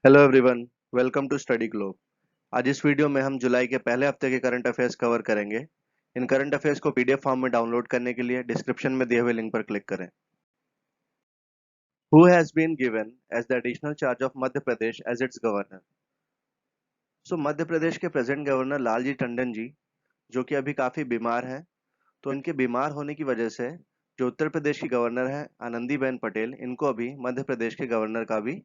Hello everyone, welcome to study globe. आज इस video में हम जुलाई के पहले हफ्ते के करंट अफेयर्स कवर करेंगे। इन करंट अफेयर्स को पीडीएफ फॉर्म में डाउनलोड करने के लिए डिस्क्रिप्शन में दिए हुए लिंक पर क्लिक करें। Who has been given as the additional charge of Madhya Pradesh as its governor? So Madhya Pradesh के प्रेजेंट गवर्नर लालजी टंडन जी, जो कि अभी काफी बीमार हैं, तो इनके बीमार होने की वजह से जो उत्तर प्रदेश की गवर्नर है आनंदीबेन पटेल, इनको अभी मध्य प्रदेश के गवर्नर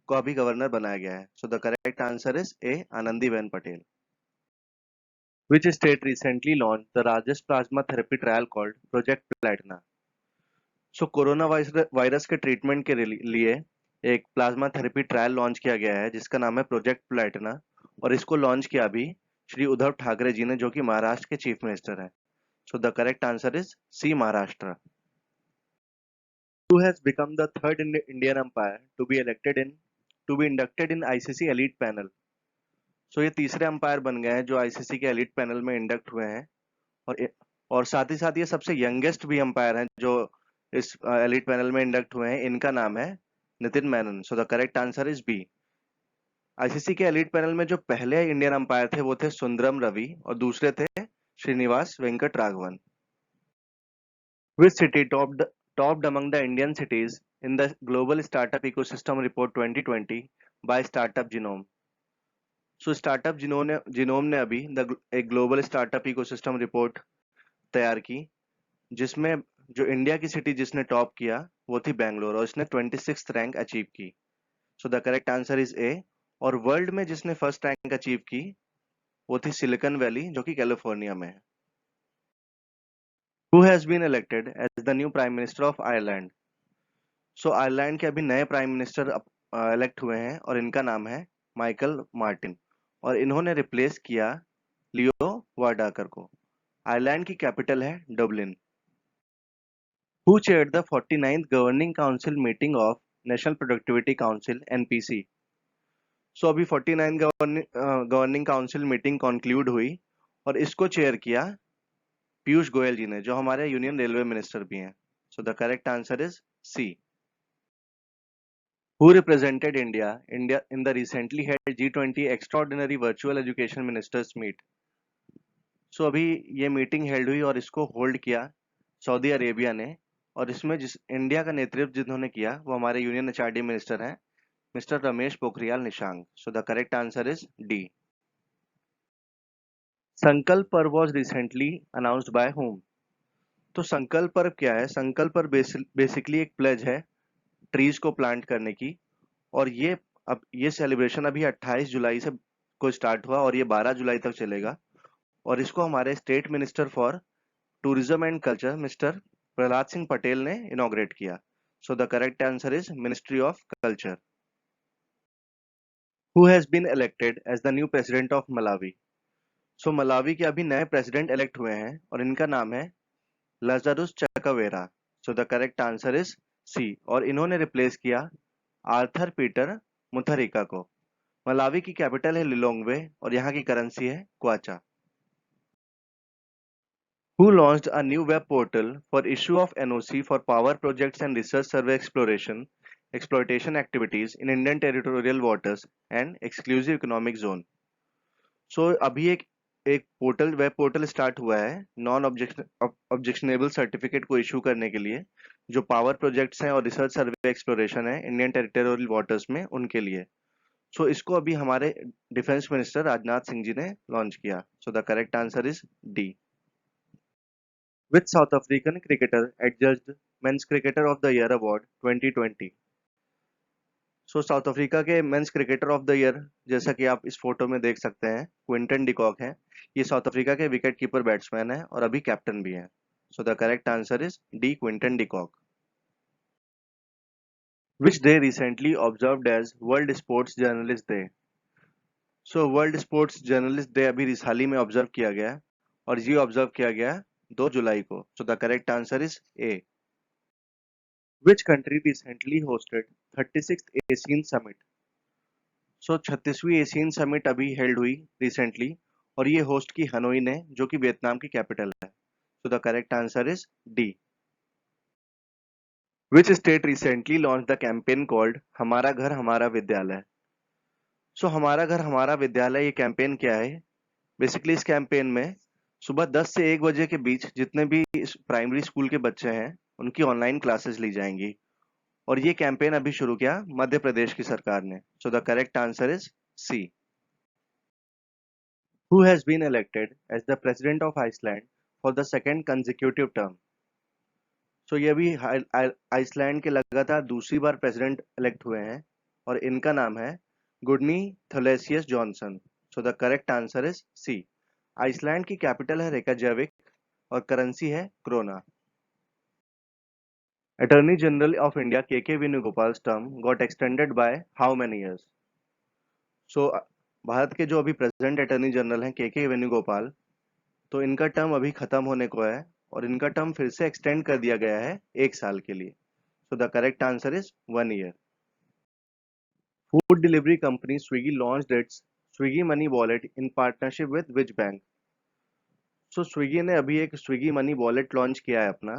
को अभी गवर्नर बनाया गया है। So the correct answer is A, Anandiben Patel. Which state recently launched the largest plasma therapy trial called Project Platina? So corona virus के ट्रीटमेंट के लिए एक प्लाज्मा थेरेपी ट्रायल लॉन्च किया गया है जिसका नाम है प्रोजेक्ट प्लैटिना, और इसको लॉन्च किया अभी श्री उद्धव ठाकरे जी ने, जो कि महाराष्ट्र के चीफ मिनिस्टर हैं। So the correct answer is C, Maharashtra. Who has become the third Indian umpire to be inducted in ICC elite panel? सो ये तीसरे अंपायर बन गए हैं जो आईसीसी के एलिट पैनल में इंडक्ट हुए हैं, और और साथ ही साथ ये सबसे यंगेस्ट भी अंपायर हैं जो इस एलिट पैनल में इंडक्ट हुए हैं। इनका नाम है Nitin Menon. So the correct answer is B. ICC के एलिट पैनल में जो पहले इंडियन अंपायर थे वो थे सुंदरम रवि, और दूसरे थे Srinivas Venkat Raghavan. Which city topped among the Indian cities in the global startup ecosystem report 2020 by startup genome? So startup genome ने अभी एक ग्लोबल स्टार्टअप इकोसिस्टम रिपोर्ट तैयार की, जिसमें जो इंडिया की सिटी जिसने टॉप किया वो थी बेंगलोर, और इसने 26th रैंक अचीव की। सो the correct answer is A. और वर्ल्ड में जिसने फर्स्ट रैंक अचीव की वो थी सिलिकॉन वैली, जो कि कैलिफोर्निया में है। Who has been elected as the new prime minister of Ireland? So Ireland के अभी नए प्राइम मिनिस्टर इलेक्ट हुए हैं, और इनका नाम है माइकल मार्टिन, और इन्होंने रिप्लेस किया लियो वार्डाकर को। आयरलैंड की कैपिटल है Dublin. Who chaired the 49th Governing Council meeting of National Productivity Council (NPC)? सो अभी 49 गवर्निंग काउंसिल मीटिंग कंक्लूड हुई, और इसको चेयर किया पीयूष गोयल जी ने, जो हमारे यूनियन रेलवे मिनिस्टर भी हैं। So the correct answer is C. Who represented India in the recently held G20 Extraordinary Virtual Education Ministers Meet? सो अभी ये मीटिंग हेल्ड हुई और इसको होल्ड किया सऊदी अरेबिया ने, और इसमें जिस इंडिया का नेतृत्व जिन्होंने किया वो हमारे यूनियन एचआरडी मिनिस्टर हैं, mister Ramesh Pokhriyal Nishank. So the correct answer is D. संकल्प पर्व was recently announced by whom? तो संकल्प पर्व क्या है? संकल्प पर्व बेसिकली एक प्लेज है ट्रीज को प्लांट करने की, और ये सेलिब्रेशन अभी 28 जुलाई से को स्टार्ट हुआ और ये 12 जुलाई तक चलेगा, और इसको हमारे state minister for tourism and culture mister Prahlad Singh Patel ने इनॉग्रेट किया। So the correct answer is ministry of culture. Who has been elected as the new president of Malawi? So Malawi के अभी नए प्रेसिडेंट इलेक्ट हुए हैं, और इनका नाम है Lazarus Chakwera. So the correct answer is C, और इन्होंने रिप्लेस किया आर्थर पीटर मुथरिका को। मलावी की कैपिटल है लिलोंगवे, और यहाँ की करेंसी है क्वाचा। Who launched a new web portal for issue of NOC for power projects and research survey exploitation activities in Indian territorial waters and exclusive economic zone? अभी एक web portal start हुआ है non objectionable certificate को issue करने के लिए, जो power projects हैं और रिसर्च सर्वे एक्सप्लोरेशन है इंडियन टेरिटोरियल वाटर्स में, उनके लिए। इसको अभी हमारे डिफेंस मिनिस्टर राजनाथ सिंह जी ने लॉन्च किया। So the correct answer is D. Which South African cricketer adjudged Men's Cricketer of the Year Award 2020? South Africa के men's cricketer of the year, जैसा कि आप इस फोटो में देख सकते हैं, क्विंटन डिकॉक हैं। ये साउथ अफ्रीका के विकेट कीपर बैट्समैन हैं और अभी कैप्टन भी हैं। So the correct answer is D, Quinton de Kock. Which day recently observed as world sports journalist day? World sports journalist day अभी हाल ही में ऑब्जर्व किया गया, और ये ऑब्जर्व किया गया 2 जुलाई को। So the correct answer is A. Which country recently hosted 36th ASEAN Summit? 36वीं एशियन समिट अभी हेल्ड हुई रिसेंटली, और ये होस्ट की हनोई ने, जो कि वियतनाम की कैपिटल है। So the correct answer is D. Which state recently launched the campaign called हमारा घर हमारा विद्यालय? सो हमारा घर हमारा विद्यालय, ये कैंपेन क्या है? बेसिकली इस कैंपेन में सुबह 10 से 1 बजे के बीच जितने भी प्राइमरी स्कूल के बच्चे हैं, उनकी ऑनलाइन क्लासेस ली जाएंगी। और ये कैंपेन अभी शुरू किया मध्य प्रदेश की सरकार ने। So the correct answer is C. Who has been elected as the president of Iceland for the second consecutive term? So ये भी आइसलैंड के लगातार दूसरी बार प्रेसिडेंट इलेक्ट हुए हैं और इनका नाम है Gudni Thorlacius Johannesson. So the correct answer is C. Iceland की कैपिटल है रेकाजाविक और करेंसी है krona. Attorney general of India के Venugopal's term got extended by how many years? So Bharat के जो अभी प्रेजेंट अटॉर्नी जनरल हैं के वेणुगोपाल, तो इनका टर्म अभी खत्म होने को है और इनका टर्म फिर से एक्सटेंड कर दिया गया है 1 साल के लिए। सो the correct answer is 1 year। Food delivery company Swiggy launched it's Swiggy money wallet in partnership with which bank? So Swiggy ने अभी एक स्विगी मनी वॉलेट लॉन्च किया है अपना,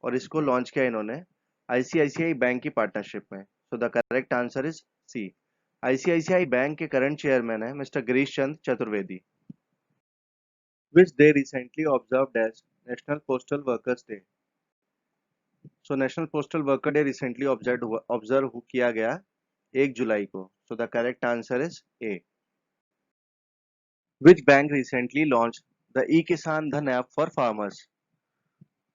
और इसको लॉन्च किया इन्होंने आईसीआईसीआई बैंक की पार्टनरशिप में। So the correct answer is C. ICICI bank के करंट चेयरमैन है mister Girish Chand Chaturvedi. Which day recently observed as national postal workers day? So national postal worker day recently observe किया गया 1 जुलाई को। So the correct answer is A. Which bank recently launch the E Kisan Dhan app for farmers?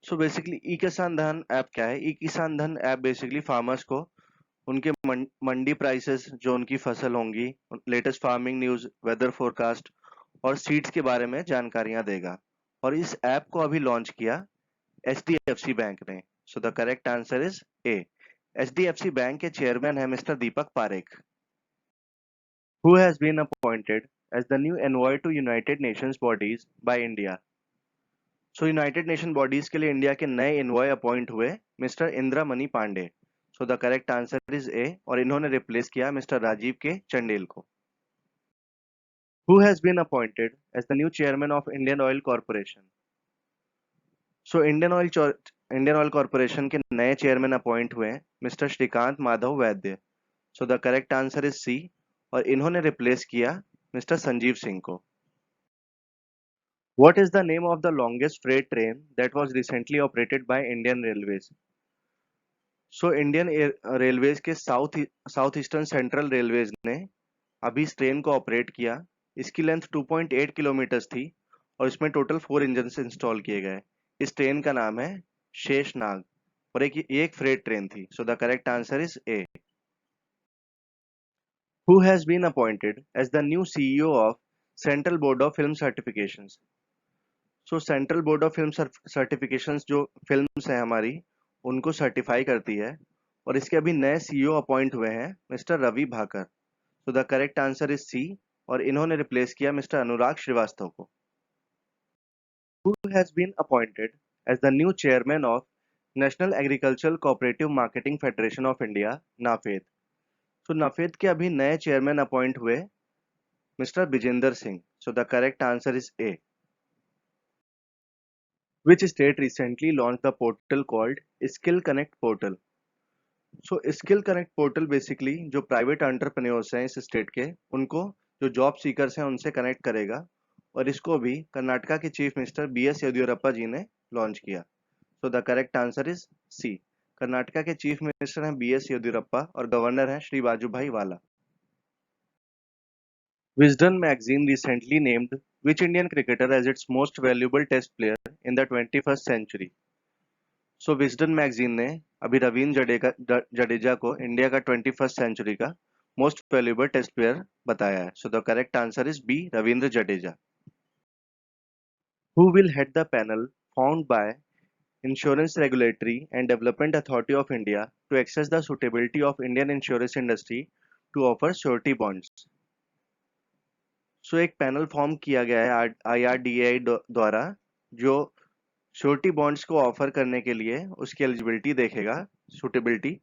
So basically E Kisan Dhan app क्या है? ई Kisan Dhan app basically farmers को उनके मंडी prices, जो उनकी फसल होंगी, latest farming news, weather forecast और सीड्स के बारे में जानकारियां देगा। और इस ऐप को अभी लॉन्च किया एचडीएफसी बैंक ने। So the correct answer is A. HDFC bank के चेयरमैन है mister Deepak Parekh. Who has been appointed as the new envoy to United Nations bodies by India? So United Nation bodies के लिए India के नए envoy appoint हुए mister Indra Mani Pandey. So the correct answer is A, और इन्होंने replace किया mister Rajiv K Chandel को। Who has been appointed as the new chairman of Indian Oil Corporation? So Indian Oil Corporation के नए चेयरमैन अपॉइंट हुए mister Shrikant Madhav Vaidya. So the correct answer is C, और इन्होंने replace किया मिस्टर संजीव सिंह को। What is the name of the longest freight train that was recently operated by Indian Railways? So Indian railways के south eastern central railways ने अभी इस train को operate किया। इसकी लेंथ 2.8 किलोमीटर थी और इसमें टोटल 4 इंजन इंस्टॉल किए गए। इस ट्रेन का नाम है शेषनाग, और ये एक फ्रेट ट्रेन थी। So the correct answer is A. Who has been appointed as the new CEO of central board of film certifications? So central board of film certifications जो फिल्म्स हैं हमारी, उनको सर्टिफाई करती है, और इसके अभी नए सीईओ अपॉइंट हुए हैं mister Ravi Bhakar. So the correct answer is C, और इन्होंने रिप्लेस किया मिस्टर अनुराग श्रीवास्तव को। Who has been appointed as the new chairman of national agricultural cooperative marketing federation of India, NAFED? So NAFED के अभी नए चेयरमैन अपॉइंट हुए mister Vijender Singh. So the correct answer is A. Which state recently launched the portal called Skill Connect Portal? So skill connect portal basically जो private entrepreneurs हैं इस state के, उनको जो जॉब सीकर्स हैं उनसे कनेक्ट करेगा, और इसको भी कर्नाटका के chief minister BS Yediyurappa ji ने लॉन्च किया। So the correct answer is C. Karnataka के चीफ मिनिस्टर हैं बीएस येदियुरप्पा और गवर्नर हैं श्री वाजूभाई वाला। Wisden magazine recently named which Indian cricketer as its most valuable test player in the 21st century? So Wisden magazine ने अभी रवींद्र जडेजा को India का 21st century का मोस्ट वैल्यूएबल टेस्ट प्लेयर बताया है। So the correct answer is B, Ravindra Jadeja. Who will head the panel found by insurance regulatory and development authority of India to access the suitability of Indian insurance industry to offer surety bonds? So एक panel form किया गया है IRDAI द्वारा, जो surety bonds को offer करने के लिए उसकी एलिजिबिलिटी देखेगा, सुटेबिलिटी।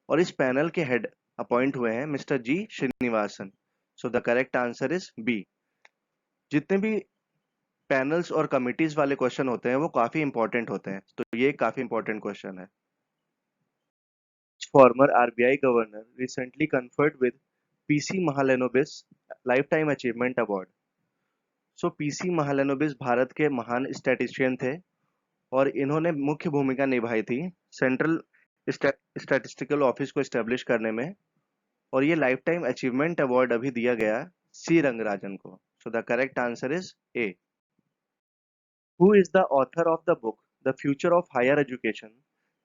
और इस पैनल के हेड अपॉइंट हुए हैं mister G Srinivasan. So the correct answer is B. जितने भी पैनल्स और कमिटीज वाले क्वेश्चन होते हैं वो काफी इंपॉर्टेंट होते हैं, तो ये काफी इंपॉर्टेंट क्वेश्चन है। Farmer RBI governor recently conferred with PC Mahalanobis life time achievement award. So PC Mahalanobis Bharat के महान स्टैटिस्टिशियन थे और इन्होंने मुख्य भूमिका निभाई थी सेंट्रल स्टैटिस्टिकल ऑफिस को एस्टेब्लिश करने में। और ये लाइफ टाइम अचीवमेंट अवार्ड अभी दिया गया सी रंगराजन को। So the correct answer is A. Who is the author of the book the future of higher education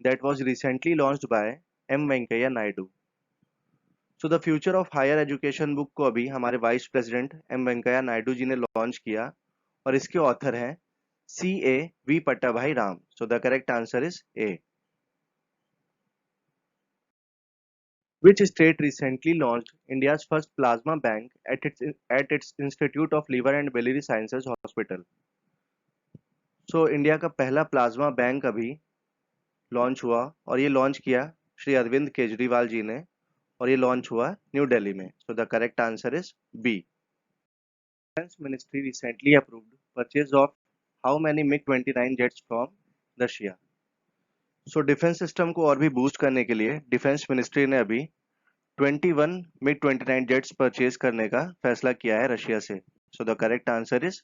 that was recently launched by M Venkaiah Naidu. So the future of higher education book को अभी हमारे vice president M Venkaiah Naidu ji ने launch किया और इसके author हैं C A V Pattabhi Ram. So the correct answer is A. Which state recently launched India's first plasma bank at its Institute of Liver and Biliary Sciences Hospital? So India का पहला plasma bank अभी launch हुआ और ये launch किया श्री अरविंद केजरीवाल जी ने और ये लॉन्च हुआ न्यू दिल्ली में। So the correct answer is B. Defence ministry recently approved purchase of how many MiG 29 jets from Russia. So defence system को और भी बूस्ट करने के लिए डिफेंस मिनिस्ट्री ने अभी 21 मिग 29 जेट्स परचेज करने का फैसला किया है रशिया से। So the correct answer is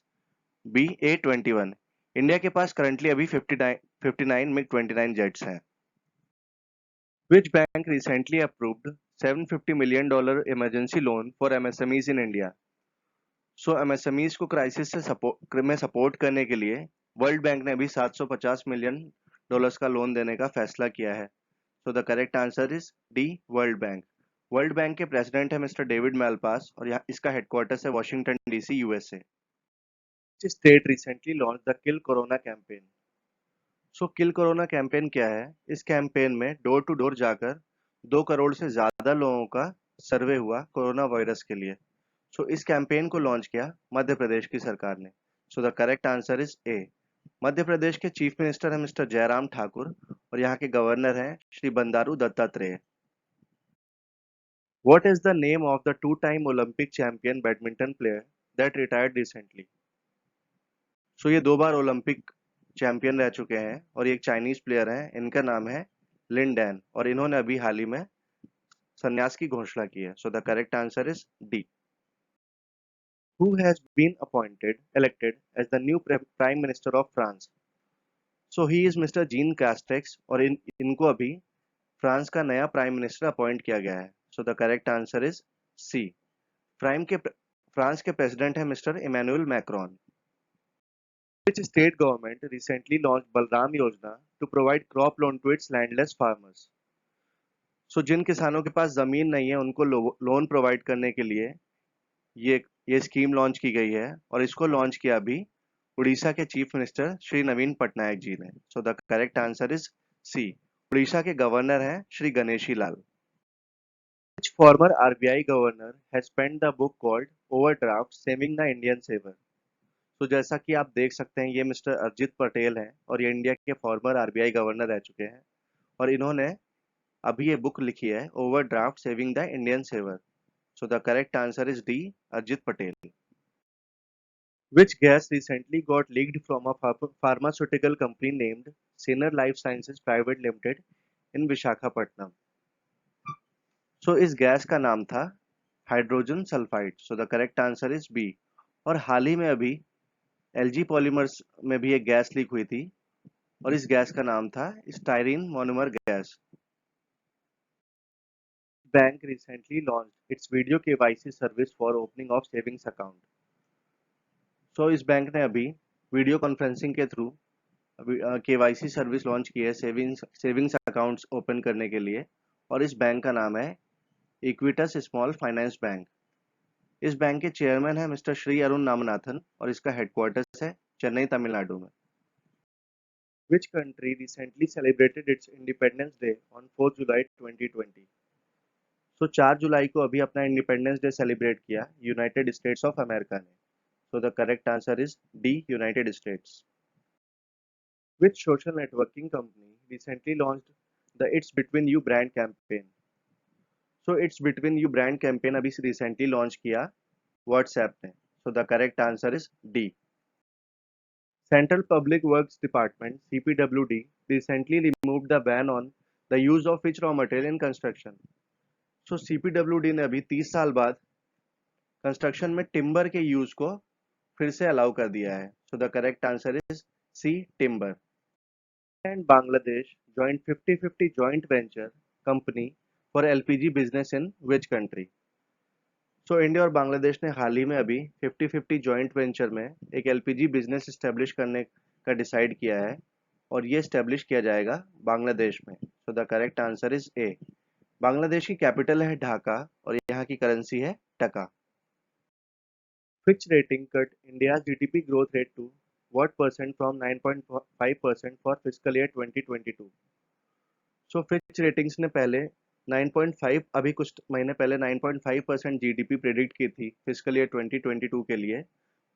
B A-21। India के पास करंटली अभी 59 मिग 29 जेट्स हैं। Which bank recently approved $750 million emergency loan for MSMEs in India? So MSMEs को क्राइसिस से सपोर्ट करने के लिए वर्ल्ड बैंक ने अभी $750 मिलियन का लोन देने का फैसला किया है। So the correct answer is D world bank. World bank के प्रेसिडेंट है मिस्टर डेविड मैलपास और यहाँ इसका हेडक्वार्टर्स है Washington DC USA. State recently launch the kill corona campaign. So kill corona campaign क्या है? इस कैंपेन में डोर टू डोर जाकर 2 करोड़ से ज्यादा लोगों का सर्वे हुआ कोरोना वायरस के लिए। सो इस कैंपेन को लॉन्च किया मध्य प्रदेश की सरकार ने। So the correct answer is A. Madhya Pradesh के चीफ मिनिस्टर हैं मिस्टर जयराम ठाकुर और यहाँ के गवर्नर हैं Shri Bandaru Dattatreya. What is the name of the two-time Olympic champion badminton player that retired recently? सो ये 2 बार ओलंपिक चैंपियन रह चुके हैं और ये एक चाइनीज प्लेयर हैं। इनका नाम है लिन डैन और इन्होंने अभी हाल ही में संन्यास की घोषणा की है। So the correct answer is D. Who has been elected as the new prime minister of France? So he is mister Jean Castex और इनको अभी फ्रांस का नया प्राइम मिनिस्टर अपॉइंट किया गया है। So the correct answer is C. France के president है mister Emmanuel Macron. Which state government recently launched Balram Yojana to provide crop loan to its landless farmers? सो जिन किसानों के पास जमीन नहीं है उनको लोन प्रोवाइड करने के लिए ये स्कीम लॉन्च की गई है और इसको लॉन्च किया अभी उड़ीसा के चीफ मिनिस्टर श्री नवीन पटनायक जी ने। So the correct answer is C. Orissa के गवर्नर हैं Shri Ganeshi Lal. Which former RBI governor has penned the book called Overdraft Saving the Indian Saver? तो जैसा कि आप देख सकते हैं ये मिस्टर अरजित पटेल हैं और ये इंडिया के फॉर्मर आरबीआई गवर्नर रह चुके हैं और इन्होंने अभी ये बुक लिखी है overdraft saving the Indian saver. So the correct answer is D Urjit Patel. Which gas recently got leaked from a pharmaceutical company named Sinner Life Sciences Private Limited in Visakhapatnam? So इस गैस का नाम था hydrogen sulphide. So the correct answer is B. और हाल ही में अभी LG polymers में भी एक गैस लीक हुई थी और इस गैस का नाम था styrene monomer gas. Bank recently launch its video KYC service for opening of savings account. So इस बैंक ने अभी वीडियो कॉन्फ्रेंसिंग के थ्रू केवाईसी सर्विस लॉन्च की है सेविंग्स अकाउंट्स ओपन करने के लिए और इस बैंक का नाम है इक्विटस स्मॉल फाइनेंस बैंक। इस बैंक के चेयरमैन है मिस्टर श्री अरुण नामनाथन और इसका हेडक्वार्टर्स है चेन्नई तमिलनाडु में। Which country recently celebrated its Independence Day on 4 July 2020? सो 4 जुलाई को अभी अपना इंडिपेंडेंस डे सेलिब्रेट किया यूनाइटेड स्टेट्स ऑफ अमेरिका ने। So the correct answer is D United states. Which social networking company recently launched the It's Between You brand campaign? So it's between you brand campaign अभी recently launch किया WhatsApp ने। So the correct answer is D. Central Public Works Department (CPWD) recently removed the ban on the use of which raw material in construction? So CPWD ने अभी 30 साल बाद construction में timber के use को फिर से अलाउ कर दिया है। So the correct answer is C, timber. And Bangladesh joined 50-50 joint venture company for LPG business in which country? So India और बांग्लादेश ने हाल ही में अभी 50-50 जॉइंट वेंचर में एक LPG बिजनेस स्टेब्लिश करने का डिसाइड किया है और ये स्टेब्लिश किया जाएगा बांग्लादेश में। So the correct answer is ए। बांग्लादेश की कैपिटल है ढाका और यहाँ की करेंसी है टका। Fitch Rating cut India's GDP growth rate to what percent from 9.5% for fiscal year 2022? So Fitch ratings ने पहले 9.5 अभी कुछ महीने पहले 9.5% जीडीपी प्रेडिक्ट की थी फिस्कल ईयर 2022 के लिए,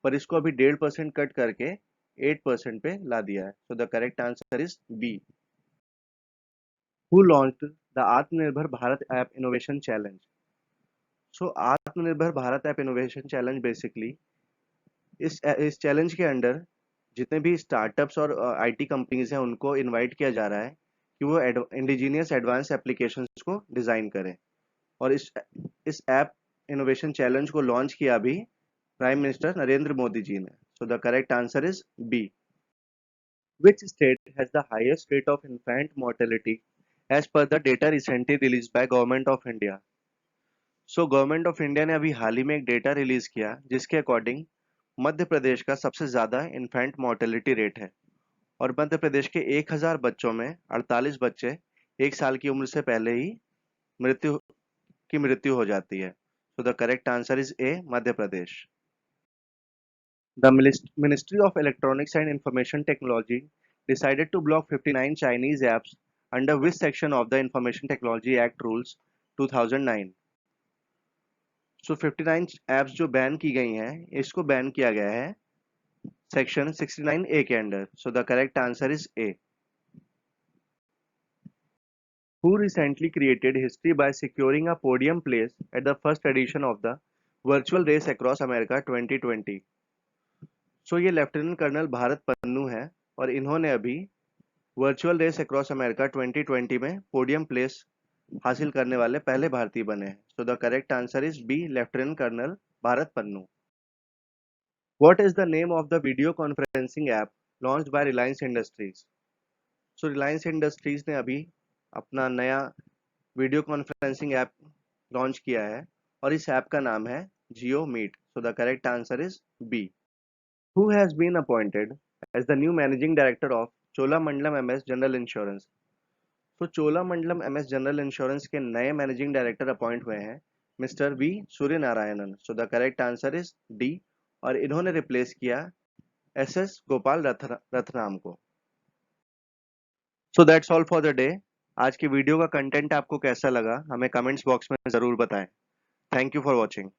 पर इसको अभी 1.5% कट करके 8% पे ला दिया है। So the correct answer is B. Who launched the Atmanirbhar Bharat app innovation challenge? So Atmanirbhar Bharat app innovation challenge basically इस चैलेंज के अंडर जितने भी स्टार्टअप्स और आईटी कंपनीज हैं उनको इनवाइट किया जा रहा है कि वो इंडिजीनियस एडवांस एप्लीकेशंस को डिजाइन करें। और इस ऐप इनोवेशन चैलेंज को लॉन्च किया अभी प्राइम मिनिस्टर नरेंद्र मोदी जी ने। So the correct answer is B. Which state has the highest rate of infant mortality as per the data recently released by government of India? So government of India ने अभी हाल ही में एक data release किया जिसके according Madhya Pradesh का सबसे ज्यादा इन्फेंट मोर्टेलिटी रेट है और मध्य प्रदेश के 1000 बच्चों में 48 बच्चे 1 साल की उम्र से पहले ही मृत्यु हो जाती है। So the correct answer is A, Madhya Pradesh. The ministry of electronics and information technology decided to block 59 Chinese apps under which section of the information technology act rules 2009? So 59 apps जो बैन की गई हैं इसको बैन किया गया है section 69A के under. So the correct answer is A. Who recently created history by securing a podium place at the first edition of the Virtual Race Across America 2020? सो ये लेफ्टिनेंट कर्नल भारत पन्नू है और इन्होंने अभी virtual race across America 2020 में podium place हासिल करने वाले पहले भारतीय बने हैं। So the correct answer is B, lieutenant colonel Bharat Pannu. What is the name of the video conferencing app launched by Reliance Industries? So Reliance Industries ने अभी अपना नया वीडियो कॉन्फ्रेंसिंग ऐप लॉन्च किया है और इस ऐप का नाम है Jio Meet. So the correct answer is B. Who has been appointed as the new managing director of Cholamandalam MS General Insurance? तो चोलामंडलम MS जनरल इंश्योरेंस के नए मैनेजिंग डायरेक्टर अपॉइंट हुए हैं mister V Surya Narayanan. So the correct answer is D और इन्होंने replace किया SS Gopal Rathnam को। So that's all for the day. आज की वीडियो का कंटेंट आपको कैसा लगा हमें कमेंट्स बॉक्स में जरूर बताएं। Thank you for watching.